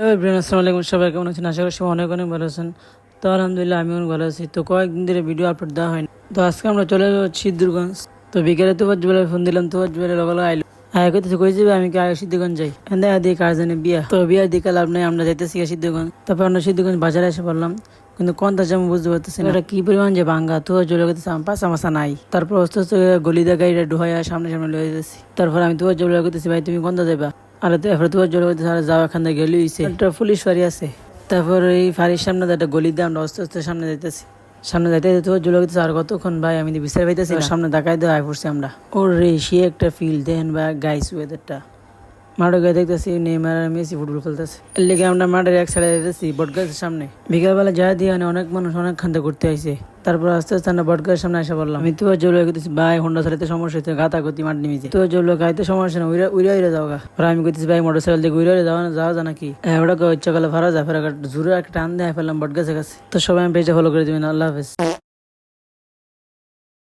আসসালামু আলাইকুম, সবাই কেমন আছেন? আশা করি সবাই অনেক অনেক ভালো আছেন। তো আলহামদুলিল্লাহ আমিও ভালো আছি। তো কয়েকদিন ধরে ভিডিও আপলোড দেওয়া হয়নি। তো আজকে আমরা চলে যাবো সিদ্ধুরগঞ্জ। তো বিকেলে তোফাজ্জ জুবেলের ফোন দিলাম, তোফাজ্জ জুবেলের লগে আইলো। কইতেছে কই যাবে, আমি কি আগে সিদ্ধগঞ্জ যাই। দেখা দিই কার জানে বিয়া। তো বিয়ার দিকে লাভ নাই, আমরা যাইতেছি সিদ্ধগঞ্জ। তারপর আমরা সিদ্ধগঞ্জ বাজারে এসে পড়লাম, কিন্তু কোনটা যাবো বুঝতে পারতেছি না। এটা কি পরিমাণ যে ভাঙ্গা, তো জলে গেছে পাশা মাসা নাই। তারপর আস্তে আস্তে গলি দিয়ে গাড়িটা ঢুকাইয়া সামনে সামনে লয়ে যেতেছি। তারপর আমি তো জলে গেতেছি, ভাই তুমি কোনটা যাবা? আর তারপরে তো জলে গেতেছি, আর যাও এখান থেকে গেলে একটা পুলিশ ফাঁড়ি আছে। তারপর এই ফাঁড়ির সামনে একটা গলি দিয়ে আমরা আস্তে আস্তে সামনে যাইতেছি। সামনে যাইতে যাইতে তো জলে গেতেছে, আর কতক্ষণ ভাই আমি বিচার পাইতেছি না। সামনে দেখাই দেওয়া আয় পড়ছি আমরা। ওর রে সে একটা ফিল দেন বা গাইস ওয়েদারটা। মাঠে গিয়ে দেখতেছি নেইমার আর মেসি ফুটবল খেলতেছে। এর লেগে আমরা মাঠের এক সাইডে যেতেছি বটগাছের সামনে। বিকালবেলা যা দিয়ে অনেক মানুষ অনেক খান্তে ঘুরতে আইছে। তারপর আস্তে আস্তে আমরা বটগাছের সামনে এসে বললাম, আমি তো জলে গেতেছি ভাই, হোন্ডা চালাতে সমস্যা হচ্ছে, গাতা গতি মাঠ নেমেছে। তো জলে গাইতে সমস্যা না, উইরা উইরা যাওয়া। আর আমি কইতেছি ভাই মোটর সাইকেল দিয়ে উইরা যাওয়া যায় নাকি? ওটা ইচ্ছা করলে ভাড়া যায়, ফেরা জোরে একটা টান দেয় ফেললাম বটগাছের কাছে। তো সবাই আমি পেজে ফলো করে দিবেন। আল্লাহ হাফেজ।